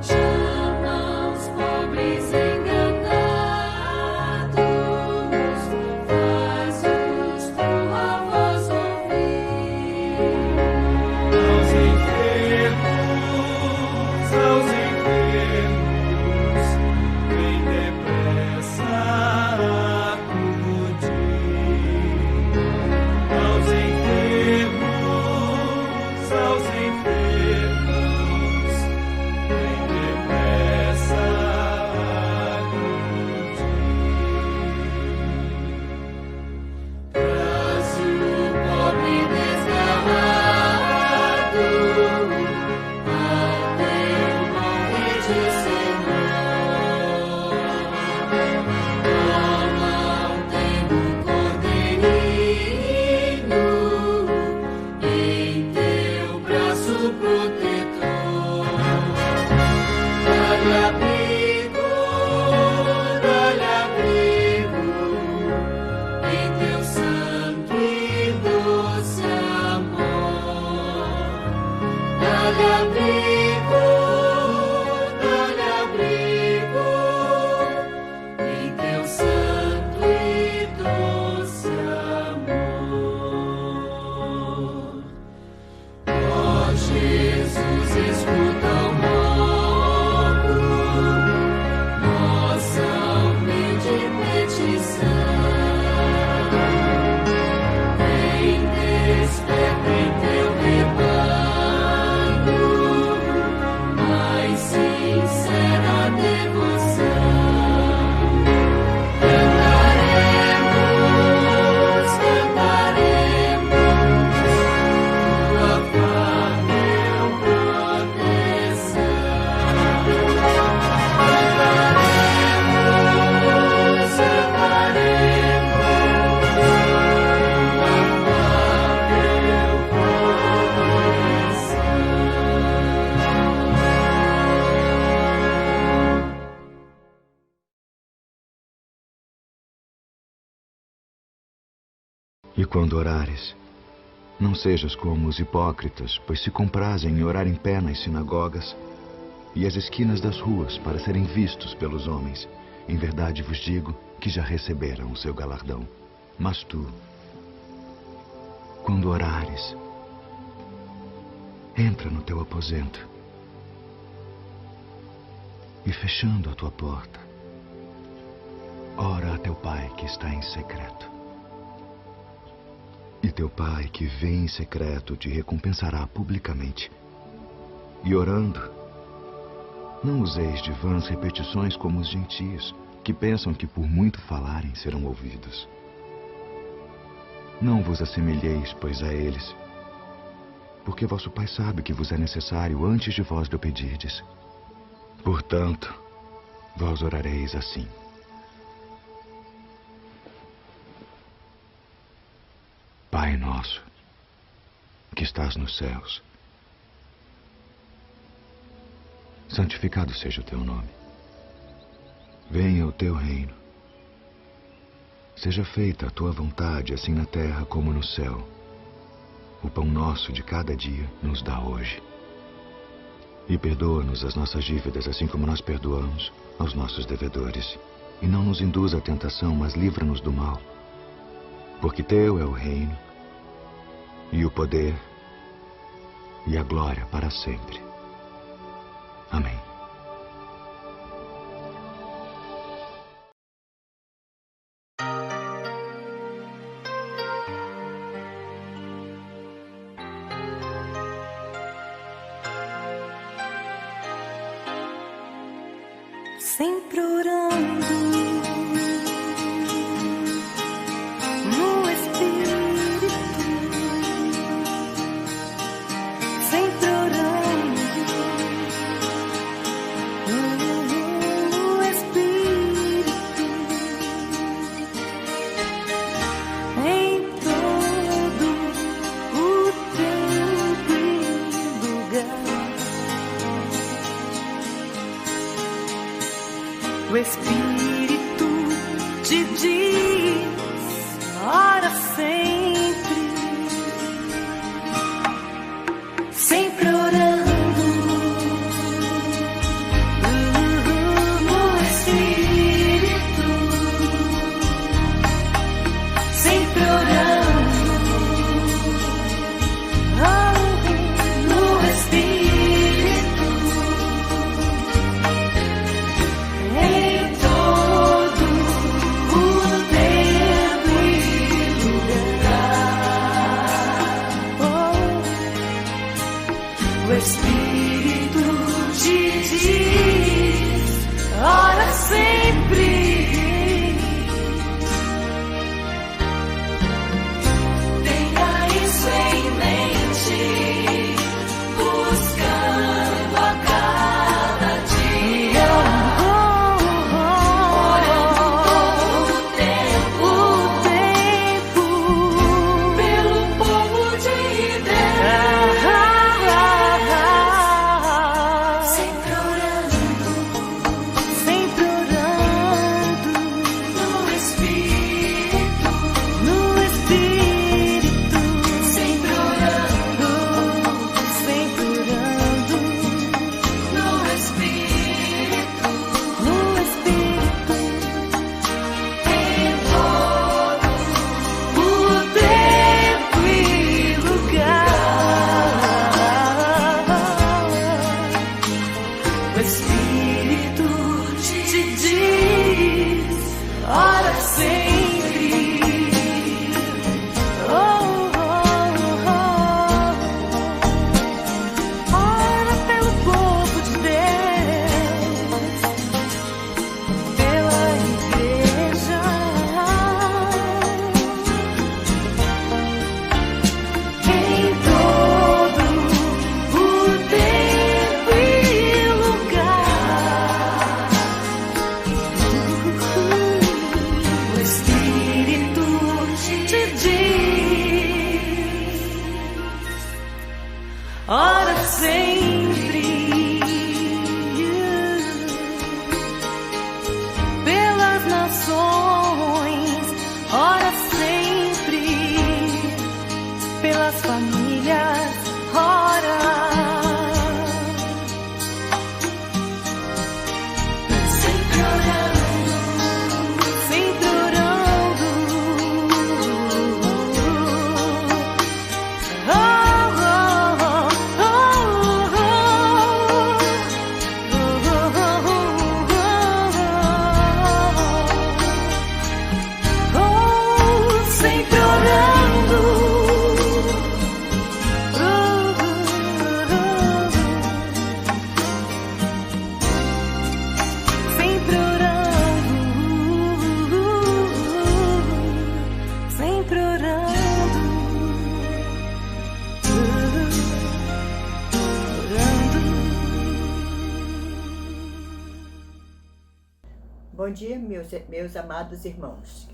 Chama E quando orares, não sejas como os hipócritas, pois se comprazem em orar em pé nas sinagogas e às esquinas das ruas para serem vistos pelos homens. Em verdade vos digo que já receberam o seu galardão. Mas tu, quando orares, entra no teu aposento e, fechando a tua porta, ora a teu Pai que está em secreto. E teu Pai que vê em secreto te recompensará publicamente. E orando, não useis de vãs repetições como os gentios, que pensam que por muito falarem serão ouvidos. Não vos assemelheis, pois, a eles, porque vosso Pai sabe que vos é necessário antes de vós lhe pedirdes. Portanto, vós orareis assim: Pai nosso, que estás nos céus, santificado seja o teu nome. Venha o teu reino. Seja feita a tua vontade, assim na terra como no céu. O pão nosso de cada dia nos dá hoje. E perdoa-nos as nossas dívidas, assim como nós perdoamos aos nossos devedores. E não nos induza à tentação, mas livra-nos do mal. Porque teu é o reino, e o poder, e a glória para sempre. Amém. Sempre orando no Espírito, sempre orando no Espírito, em todo o tempo e lugar. O Espírito te diz, ora sempre, sempre orando no Espírito, sempre orando no Espírito. Em todo pelas famílias, ora. Sempre orando, sempre orando. Oh, oh, oh, sempre orando. Sempre orando, sempre Bom dia, meus amados irmãos.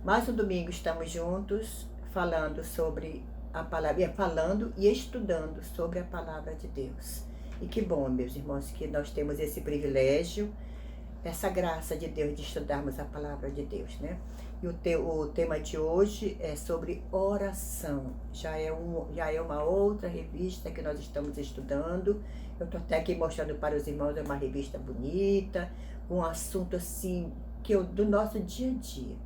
Mais um domingo estamos juntos falando sobre a palavra, falando e estudando sobre a palavra de Deus. E que bom, meus irmãos, que nós temos esse privilégio, essa graça de Deus de estudarmos a palavra de Deus, né? E o tema de hoje é sobre oração. Já é uma outra revista que nós estamos estudando. Eu estou até aqui mostrando para os irmãos, é uma revista bonita, com um assunto assim, do nosso dia a dia.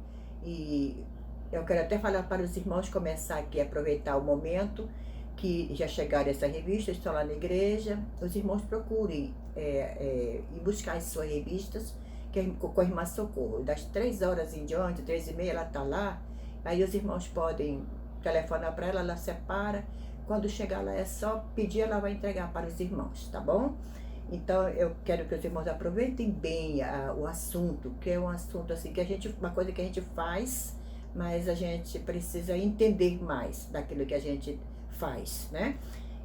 E eu quero até falar para os irmãos começar aqui, aproveitar o momento que já chegaram essa revista, estão lá na igreja. Os irmãos procurem ir buscar as suas revistas, que é com a irmã Socorro. Das 3 horas em diante, 3h30, ela está lá. Aí os irmãos podem telefonar para ela, ela separa. Quando chegar lá é só pedir, ela vai entregar para os irmãos, tá bom? Então eu quero que os irmãos aproveitem bem o assunto, que é um assunto assim, uma coisa que a gente faz, mas a gente precisa entender mais daquilo que a gente faz, né?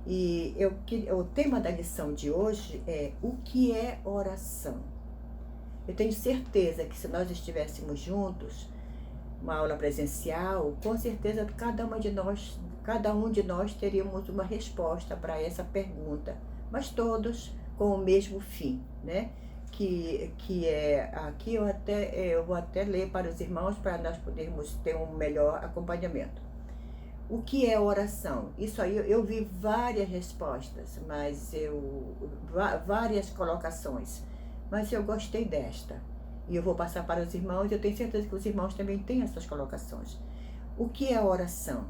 E o tema da lição de hoje é o que é oração. Eu tenho certeza que se nós estivéssemos juntos, uma aula presencial, com certeza cada um de nós teríamos uma resposta para essa pergunta, mas todos com o mesmo fim, né? Que é, aqui eu vou até ler para os irmãos para nós podermos ter um melhor acompanhamento. O que é oração? Isso aí eu vi várias respostas, várias colocações, mas eu gostei desta. E eu vou passar para os irmãos, eu tenho certeza que os irmãos também têm essas colocações. O que é oração?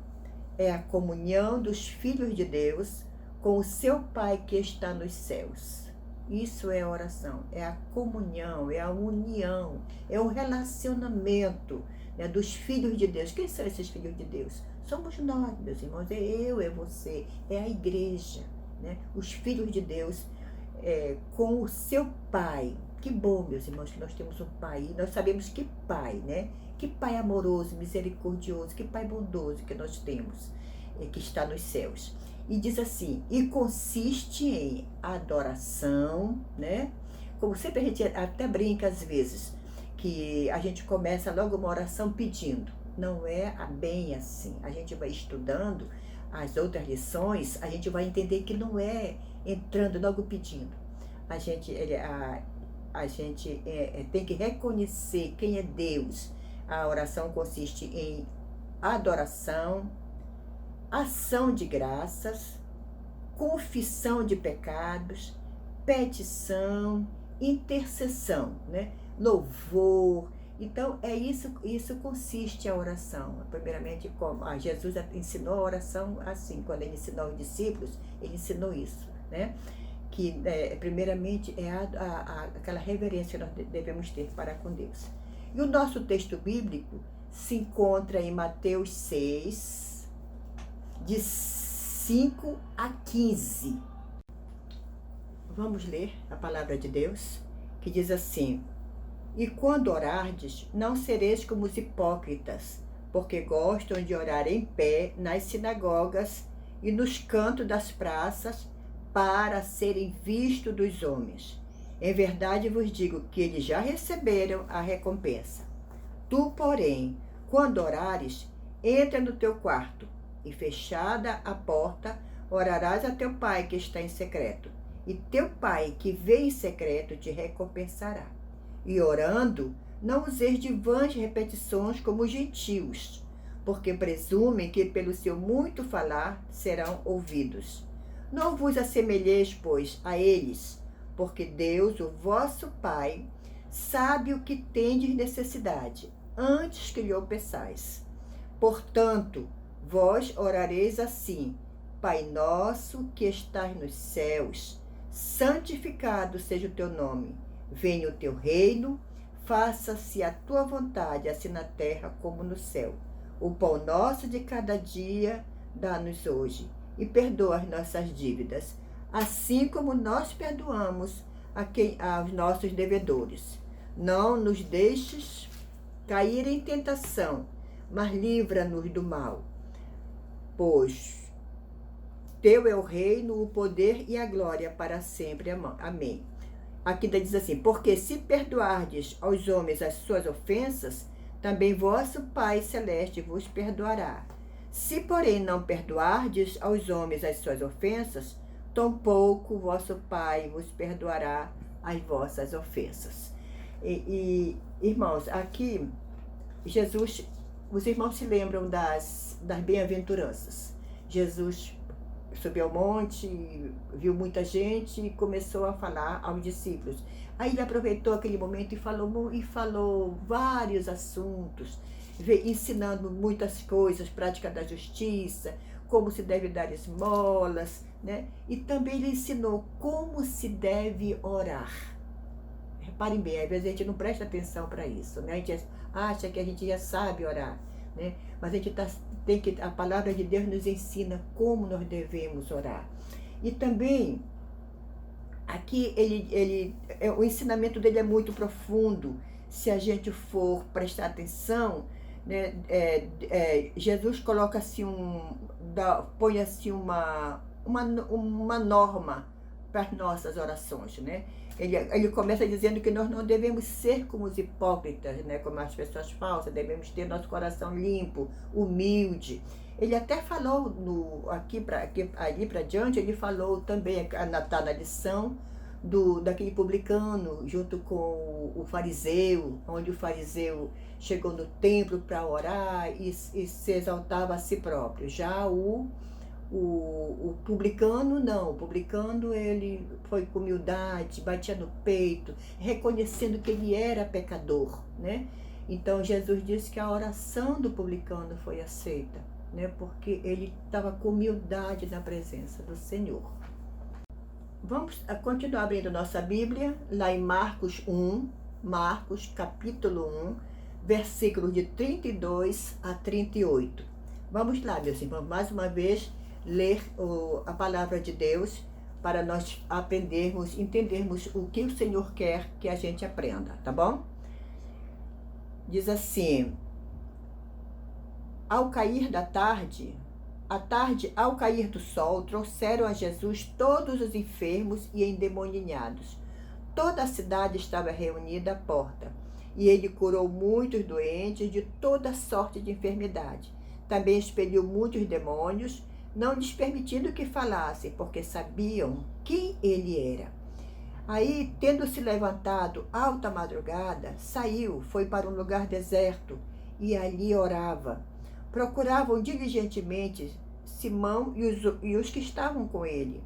É a comunhão dos filhos de Deus com o seu Pai que está nos céus. Isso é oração, é a comunhão, é a união, é o relacionamento, né, dos filhos de Deus. Quem são esses filhos de Deus? Somos nós, meus irmãos, é eu, é você, é a igreja, né? Os filhos de Deus com o seu Pai. Que bom, meus irmãos, que nós temos um Pai, e nós sabemos que Pai, né? Que Pai amoroso, misericordioso, que Pai bondoso que nós temos, que está nos céus. E diz assim, e consiste em adoração, né? Como sempre a gente até brinca às vezes, que a gente começa logo uma oração pedindo. Não é bem assim. A gente vai estudando as outras lições, a gente vai entender que não é entrando logo pedindo. A gente tem que reconhecer quem é Deus. A oração consiste em adoração, ação de graças, confissão de pecados, petição, intercessão, né? Louvor. Então, isso consiste a oração. Primeiramente, como Jesus ensinou a oração assim, quando ele ensinou os discípulos, ele ensinou isso, né? Que, primeiramente, é aquela reverência que nós devemos ter para com Deus. E o nosso texto bíblico se encontra em Mateus 6, de 5 a 15. Vamos ler a palavra de Deus, que diz assim: e quando orardes, não sereis como os hipócritas, porque gostam de orar em pé nas sinagogas e nos cantos das praças, para serem vistos dos homens. Em verdade vos digo que eles já receberam a recompensa. Tu, porém, quando orares, entra no teu quarto, e fechada a porta, orarás a teu Pai que está em secreto, e teu Pai que vê em secreto te recompensará. E orando, não useis de vãs repetições como os gentios, porque presumem que pelo seu muito falar serão ouvidos. Não vos assemelheis, pois, a eles, porque Deus, o vosso Pai, sabe o que tendes necessidade, antes que lhe o peçais. Portanto, vós orareis assim: Pai nosso que estás nos céus, santificado seja o teu nome. Venha o teu reino, faça-se a tua vontade, assim na terra como no céu. O pão nosso de cada dia dá-nos hoje, e perdoa as nossas dívidas, assim como nós perdoamos aos nossos devedores. Não nos deixes cair em tentação, mas livra-nos do mal. Pois teu é o reino, o poder e a glória para sempre. Amém. Aqui diz assim: porque se perdoardes aos homens as suas ofensas, também vosso Pai Celeste vos perdoará. Se, porém, não perdoardes aos homens as suas ofensas, tampouco vosso Pai vos perdoará as vossas ofensas. Irmãos, aqui, Jesus, os irmãos se lembram das bem-aventuranças. Jesus subiu ao monte, viu muita gente e começou a falar aos discípulos. Aí ele aproveitou aquele momento e falou vários assuntos, ensinando muitas coisas, prática da justiça, como se deve dar esmolas, né? E também ele ensinou como se deve orar. Reparem bem, às vezes a gente não presta atenção para isso, né? A gente acha que a gente já sabe orar, né? Mas a gente a palavra de Deus nos ensina como nós devemos orar. E também aqui o ensinamento dele é muito profundo. Se a gente for prestar atenção, né, Jesus coloca assim põe assim uma norma para as nossas orações, né? Ele começa dizendo que nós não devemos ser como os hipócritas, né? Como as pessoas falsas, devemos ter nosso coração limpo, humilde. Ele até falou ali para diante, ele falou também, está na lição daquele publicano junto com o fariseu, onde o fariseu chegou no templo para orar e se exaltava a si próprio. Já o publicano não, o publicano ele foi com humildade, batia no peito, reconhecendo que ele era pecador, né? Então Jesus disse que a oração do publicano foi aceita, né? Porque ele estava com humildade na presença do Senhor. Vamos continuar abrindo nossa Bíblia, lá em Marcos capítulo 1, versículos de 32 a 38. Vamos lá, meus irmãos, mais uma vez, ler a palavra de Deus para nós aprendermos, entendermos o que o Senhor quer que a gente aprenda, tá bom? Diz assim: ao cair da tarde, ao cair do sol, trouxeram a Jesus todos os enfermos e endemoninhados. Toda a cidade estava reunida à porta, e ele curou muitos doentes de toda sorte de enfermidade. Também expeliu muitos demônios, não lhes permitindo que falassem, porque sabiam quem ele era. Aí, tendo se levantado alta madrugada, saiu, foi para um lugar deserto e ali orava. Procuravam diligentemente Simão e os que estavam com ele.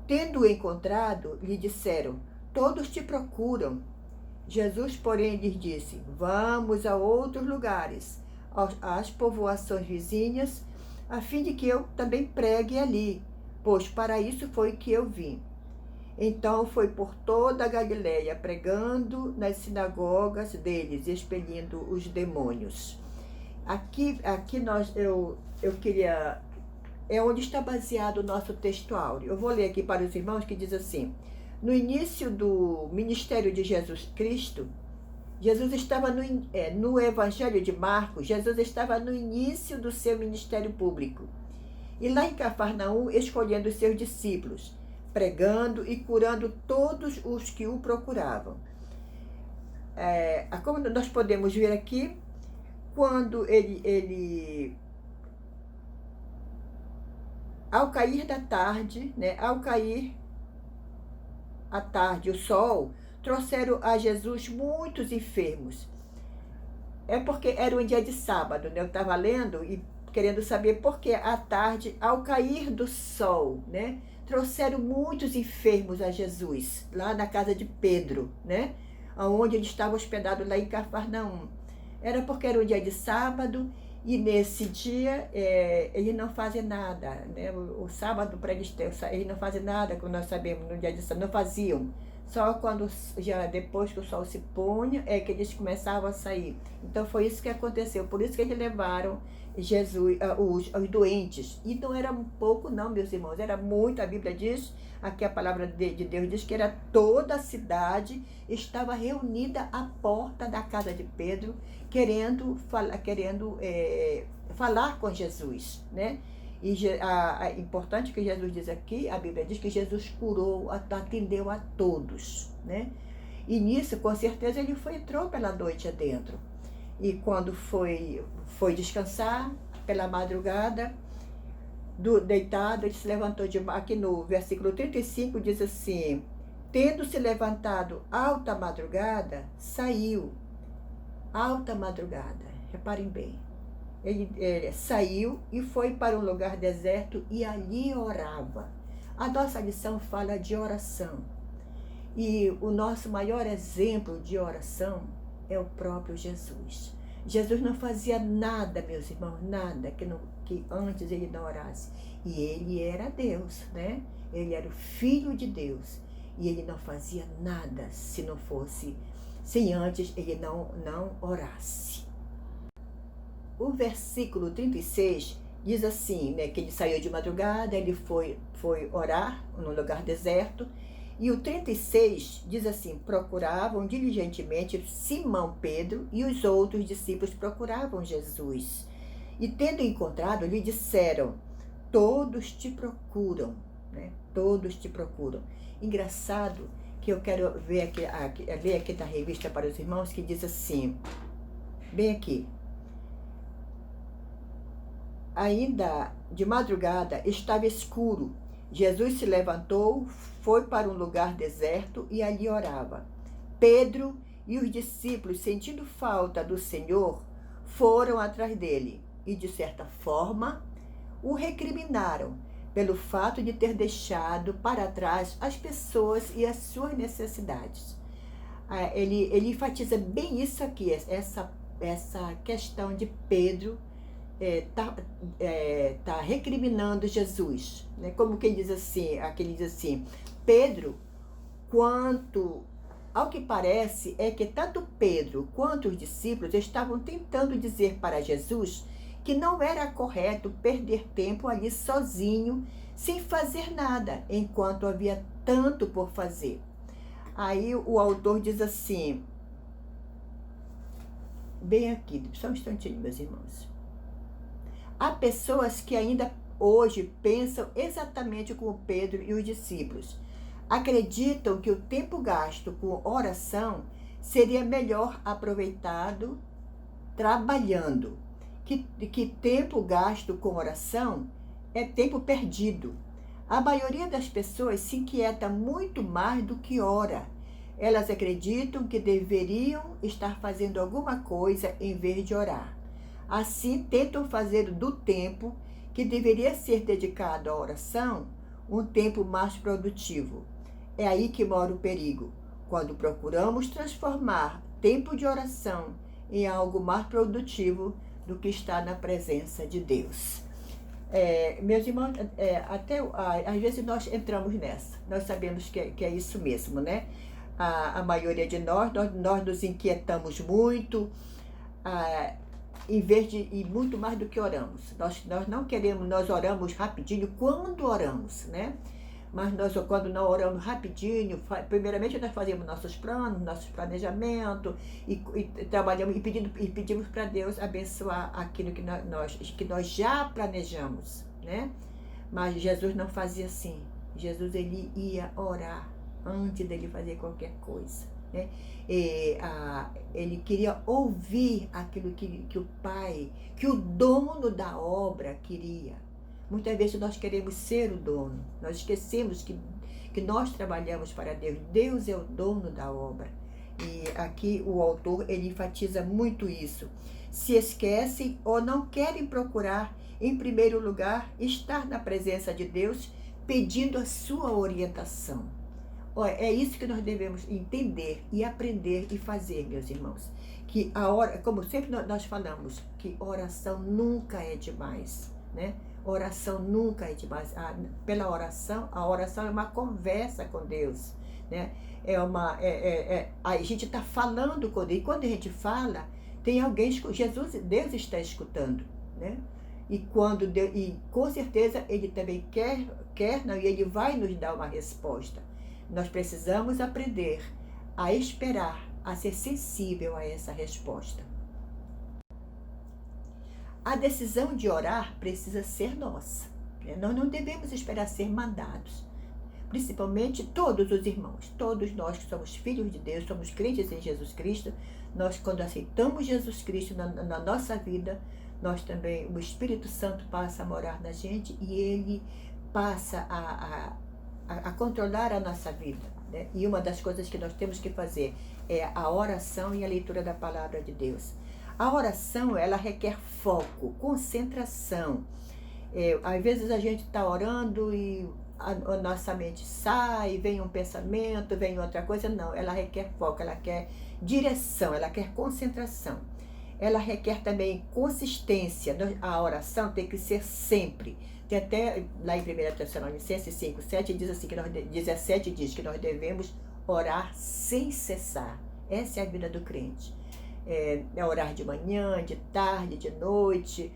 Tendo-o encontrado, lhe disseram: todos te procuram. Jesus, porém, lhes disse: vamos a outros lugares, às povoações vizinhas, a fim de que eu também pregue ali, pois para isso foi que eu vim. Então foi por toda a Galileia, pregando nas sinagogas deles e expelindo os demônios. Aqui eu queria... É onde está baseado o nosso texto áureo. Eu vou ler aqui para os irmãos, que diz assim: no início do ministério de Jesus Cristo, Jesus estava no Evangelho de Marcos, Jesus estava no início do seu ministério público. E lá em Cafarnaum, escolhendo os seus discípulos, pregando e curando todos os que o procuravam. Como nós podemos ver aqui, quando ele ao cair da tarde, né, ao cair à tarde, o sol, trouxeram a Jesus muitos enfermos. É porque era um dia de sábado, né? Eu estava lendo e querendo saber por que à tarde, ao cair do sol, né? Trouxeram muitos enfermos a Jesus, lá na casa de Pedro, né? Onde ele estava hospedado lá em Cafarnaum. Era porque era um dia de sábado e nesse dia eles não fazem nada, né? O sábado para eles não fazem nada, como nós sabemos, no dia de sábado, não faziam. Só quando, já depois que o sol se punha, é que eles começavam a sair. Então foi isso que aconteceu, por isso que eles levaram Jesus, os doentes. E não era pouco não, meus irmãos, era muito. A Bíblia diz, aqui a palavra de Deus diz que era toda a cidade estava reunida à porta da casa de Pedro, querendo falar com Jesus, né? E importante que Jesus diz aqui, a Bíblia diz que Jesus curou, atendeu a todos, né? E nisso, com certeza, ele entrou pela noite adentro. E quando foi descansar, pela madrugada, deitado, ele se levantou aqui no versículo 35, diz assim: tendo se levantado alta madrugada, saiu. Alta madrugada, reparem bem. Ele saiu e foi para um lugar deserto e ali orava. A nossa lição fala de oração. E o nosso maior exemplo de oração é o próprio Jesus. Jesus não fazia nada, meus irmãos, nada que antes ele não orasse. E ele era Deus, né? Ele era o Filho de Deus. E ele não fazia nada se antes ele não orasse. O versículo 36 diz assim, né, que ele saiu de madrugada, ele foi orar num lugar deserto. E o 36 diz assim: procuravam diligentemente Simão Pedro e os outros discípulos procuravam Jesus. E tendo encontrado, lhe disseram: todos te procuram, né? Todos te procuram. Engraçado que eu quero ler aqui da revista para os irmãos, que diz assim, bem aqui: ainda de madrugada estava escuro. Jesus se levantou, foi para um lugar deserto e ali orava. Pedro e os discípulos, sentindo falta do Senhor, foram atrás dele e, de certa forma, o recriminaram pelo fato de ter deixado para trás as pessoas e as suas necessidades. Ele enfatiza bem isso aqui, essa questão de Pedro tá recriminando Jesus, né? Como quem diz assim, aquele diz assim: Pedro, ao que parece é que tanto Pedro quanto os discípulos estavam tentando dizer para Jesus que não era correto perder tempo ali sozinho, sem fazer nada, enquanto havia tanto por fazer. Aí o autor diz assim, bem aqui, só um instantinho, meus irmãos. Há pessoas que ainda hoje pensam exatamente como Pedro e os discípulos. Acreditam que o tempo gasto com oração seria melhor aproveitado trabalhando. Que tempo gasto com oração é tempo perdido. A maioria das pessoas se inquieta muito mais do que ora. Elas acreditam que deveriam estar fazendo alguma coisa em vez de orar. Assim, tentam fazer do tempo que deveria ser dedicado à oração um tempo mais produtivo. É aí que mora o perigo, quando procuramos transformar tempo de oração em algo mais produtivo do que estar na presença de Deus. Meus irmãos, às vezes nós entramos nessa, nós sabemos que é isso mesmo, né? A maioria de nós nos inquietamos muito, em vez de ir muito mais do que oramos. Nós não queremos, nós oramos rapidinho quando oramos, né? Mas quando não oramos rapidinho, primeiramente nós fazemos nossos planos, nossos planejamentos, e trabalhamos e pedimos para Deus abençoar aquilo que nós já planejamos, né? Mas Jesus não fazia assim. Jesus, ele ia orar antes dele fazer qualquer coisa, né? Ele queria ouvir aquilo que o Pai, que o dono da obra queria. Muitas vezes nós queremos ser o dono, nós esquecemos que nós trabalhamos para Deus. Deus é o dono da obra. E aqui o autor, ele enfatiza muito isso. Se esquecem ou não querem procurar, em primeiro lugar, estar na presença de Deus, pedindo a sua orientação. É isso que nós devemos entender e aprender e fazer, meus irmãos. Que como sempre nós falamos, que oração nunca é demais, né? Oração nunca é demais. Pela oração, a oração é uma conversa com Deus, né? A gente está falando com Deus. E quando a gente fala, tem alguém, Deus está escutando, né? E com certeza Ele também quer não, e Ele vai nos dar uma resposta. Nós precisamos aprender a esperar, a ser sensível a essa resposta. A decisão de orar precisa ser nossa, né? Nós não devemos esperar ser mandados. Principalmente todos os irmãos, todos nós que somos filhos de Deus, somos crentes em Jesus Cristo, nós quando aceitamos Jesus Cristo na nossa vida, nós também, o Espírito Santo passa a morar na gente e Ele passa a controlar a nossa vida, né? E uma das coisas que nós temos que fazer é a oração e a leitura da palavra de Deus. A oração, ela requer foco, concentração. Às vezes a gente está orando e a nossa mente sai, vem um pensamento, vem outra coisa. Não, ela requer foco, ela quer direção, ela quer concentração. Ela requer também consistência. A oração tem que ser sempre. Tem até lá em 1 Tessalonicenses 5:17 diz assim, 17 diz que nós devemos orar sem cessar. Essa é a vida do crente. É orar de manhã, de tarde, de noite,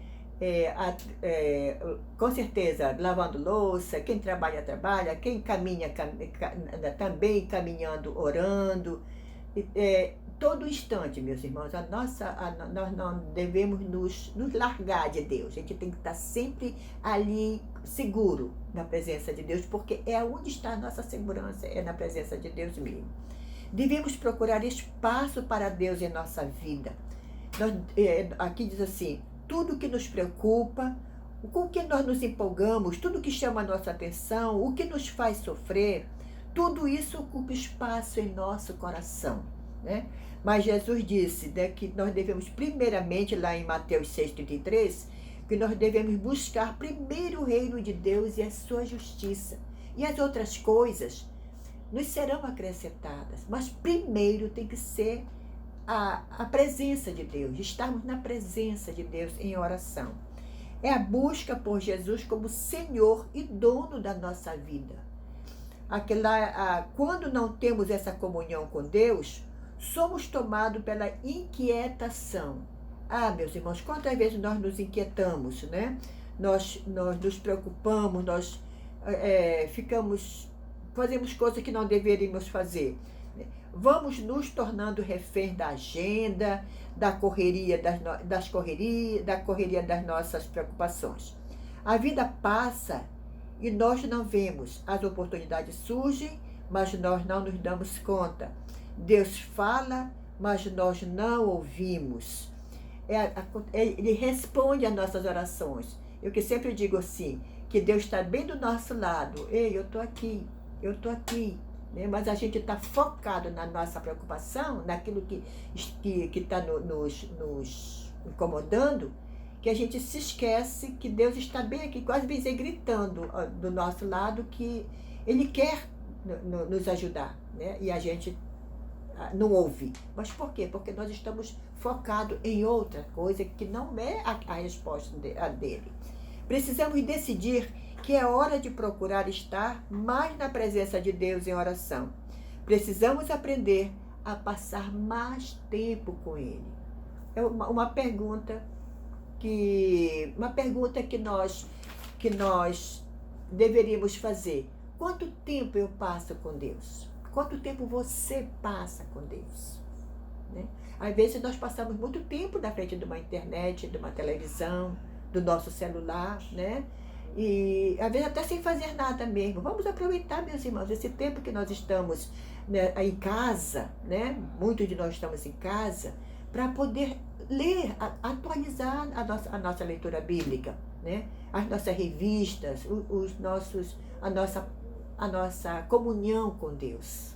com certeza lavando louça, quem trabalha, quem caminha também caminhando, orando. Todo instante, meus irmãos, nós não devemos nos largar de Deus. A gente tem que estar sempre ali seguro na presença de Deus, porque é onde está a nossa segurança, é na presença de Deus mesmo. Devemos procurar espaço para Deus em nossa vida. Aqui diz assim, tudo que nos preocupa, com o que nós nos empolgamos, tudo que chama a nossa atenção, o que nos faz sofrer, tudo isso ocupa espaço em nosso coração, né? Mas Jesus disse, né, que nós devemos primeiramente, lá em Mateus 6,33, que nós devemos buscar primeiro o reino de Deus e a sua justiça. E as outras coisas nos serão acrescentadas. Mas primeiro tem que ser a presença de Deus, estarmos na presença de Deus em oração. É a busca por Jesus como Senhor e dono da nossa vida. Quando não temos essa comunhão com Deus, somos tomados pela inquietação. Meus irmãos, quantas vezes nós nos inquietamos, né? Nós nos preocupamos, nós fazemos coisas que não deveríamos fazer. Vamos nos tornando reféns da agenda, da correria das nossas preocupações. A vida passa e nós não vemos. As oportunidades surgem, mas nós não nos damos conta. Deus fala, mas nós não ouvimos. Ele responde às nossas orações. Eu que sempre digo assim, que Deus está bem do nosso lado. Ei, eu estou aqui, né? Mas a gente está focado na nossa preocupação, naquilo que está nos incomodando, que a gente se esquece que Deus está bem aqui, quase bem dizer, gritando do nosso lado que Ele quer nos ajudar, né? E a gente não ouve. Mas por quê? Porque nós estamos focados em outra coisa que não é a resposta dele. Precisamos decidir que é hora de procurar estar mais na presença de Deus em oração. Precisamos aprender a passar mais tempo com Ele. É uma pergunta que nós deveríamos fazer. Quanto tempo eu passo com Deus? Quanto tempo você passa com Deus? Né? Às vezes nós passamos muito tempo na frente de uma internet, de uma televisão, do nosso celular, né? E às vezes até sem fazer nada mesmo. Vamos aproveitar, meus irmãos, esse tempo que nós estamos, né, em casa, né? Muitos de nós estamos em casa, para poder ler, atualizar a nossa leitura bíblica, né? As nossas revistas, a nossa comunhão com Deus.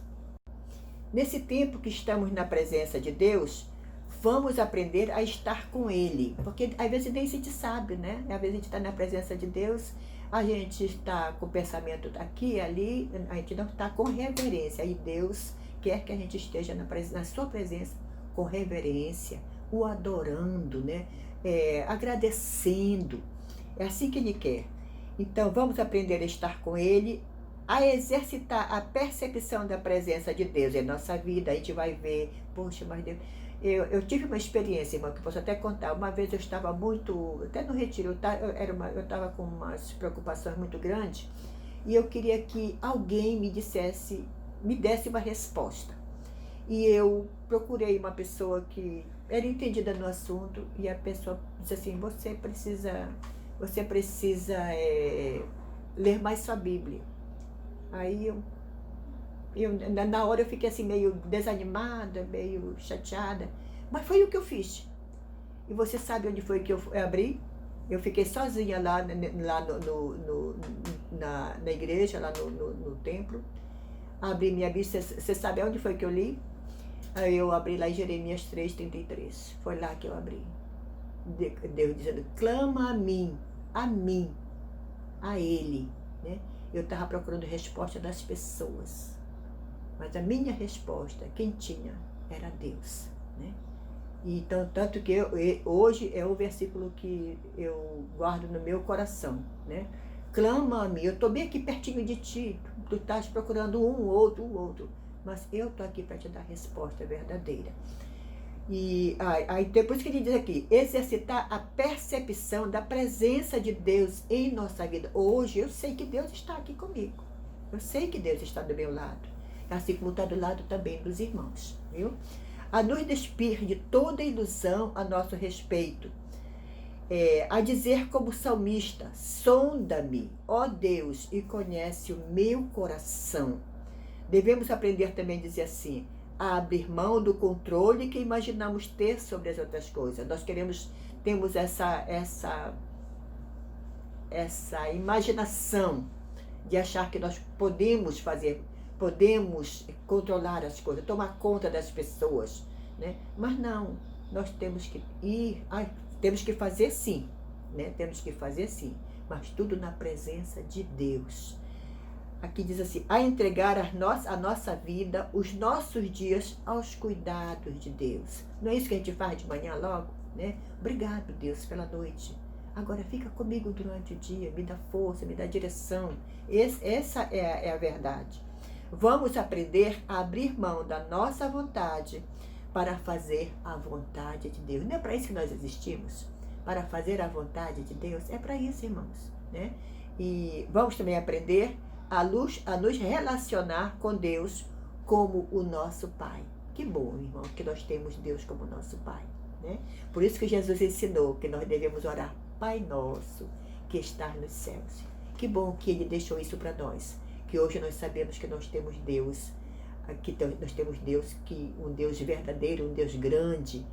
nesse tempo que estamos na presença de Deus, vamos aprender a estar com Ele. Porque às vezes nem a gente sabe, né? Às vezes a gente está na presença de Deus, a gente está com o pensamento aqui e ali, a gente não está com reverência. E Deus quer que a gente esteja na sua presença com reverência, o adorando, né? Agradecendo. É assim que Ele quer. Então, vamos aprender a estar com Ele, a exercitar a percepção da presença de Deus em nossa vida. A gente vai ver, poxa, mas Deus... Eu tive uma experiência, irmão, que posso até contar. Uma vez eu estava muito, até no retiro, eu estava com umas preocupações muito grandes e eu queria que alguém me desse uma resposta. E eu procurei uma pessoa que era entendida no assunto e a pessoa disse assim, você precisa ler mais sua Bíblia. Aí na hora eu fiquei assim meio desanimada, meio chateada, mas foi o que eu fiz. E você sabe onde foi que eu abri? Eu fiquei sozinha lá na igreja, lá no templo. Abri minha Bíblia, você sabe onde foi que eu li? Aí eu abri lá em Jeremias 3:33. Foi lá que eu abri. Deus dizendo, clama a mim, a Ele. Né? Eu estava procurando resposta das pessoas. Mas a minha resposta, quem tinha, era Deus. Né? Então, tanto que hoje é o versículo que eu guardo no meu coração. Né? Clama a mim, eu estou bem aqui pertinho de ti, tu estás procurando um outro, mas eu estou aqui para te dar a resposta verdadeira. E aí depois que ele diz aqui, exercitar a percepção da presença de Deus em nossa vida. Hoje eu sei que Deus está aqui comigo, eu sei que Deus está do meu lado, assim como está do lado também dos irmãos, viu? A nos despir de toda ilusão a nosso respeito, a dizer como salmista, sonda-me, ó Deus, e conhece o meu coração. Devemos aprender também a dizer assim, a abrir mão do controle que imaginamos ter sobre as outras coisas. Nós temos essa imaginação de achar que nós podemos controlar as coisas, tomar conta das pessoas, né? Mas não, nós temos que temos que fazer sim, né? Temos que fazer sim, mas tudo na presença de Deus. Aqui diz assim, a entregar a nossa vida, os nossos dias aos cuidados de Deus. Não é isso que a gente faz de manhã logo, né? Obrigado, Deus, pela noite. Agora fica comigo durante o dia, me dá força, me dá direção. Essa é a verdade. Vamos aprender a abrir mão da nossa vontade para fazer a vontade de Deus. Não é para isso que nós existimos? Para fazer a vontade de Deus? É para isso, irmãos, né? E vamos também aprender a nos relacionar com Deus como o nosso Pai. Que bom, irmão, que nós temos Deus como nosso Pai, né? Por isso que Jesus ensinou que nós devemos orar, Pai nosso, que estás nos céus. Que bom que Ele deixou isso para nós, que hoje nós sabemos que nós temos Deus, nós temos Deus, um Deus verdadeiro, um Deus grande,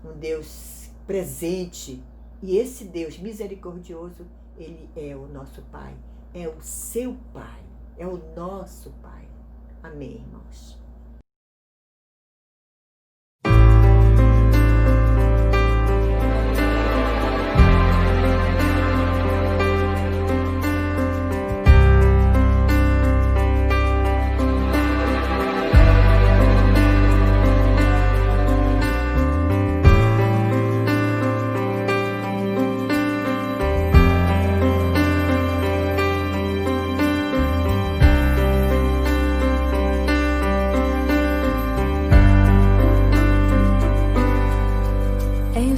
um Deus presente. E esse Deus misericordioso, Ele é o nosso Pai. É o seu Pai, é o nosso Pai. Amém, irmãos?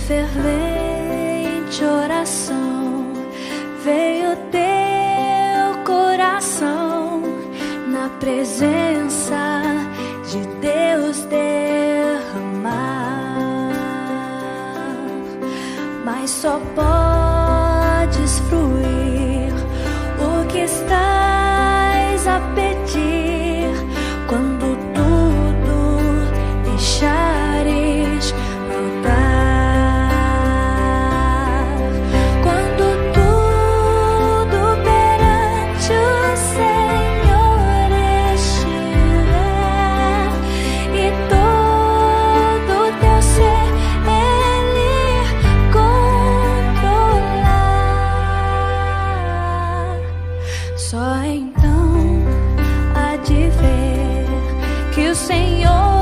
Fervente oração, veio teu coração na presença de Deus derramar, mas só podes fruir o que estás a pedir quando tudo deixares faltar. Só então há de ver que o Senhor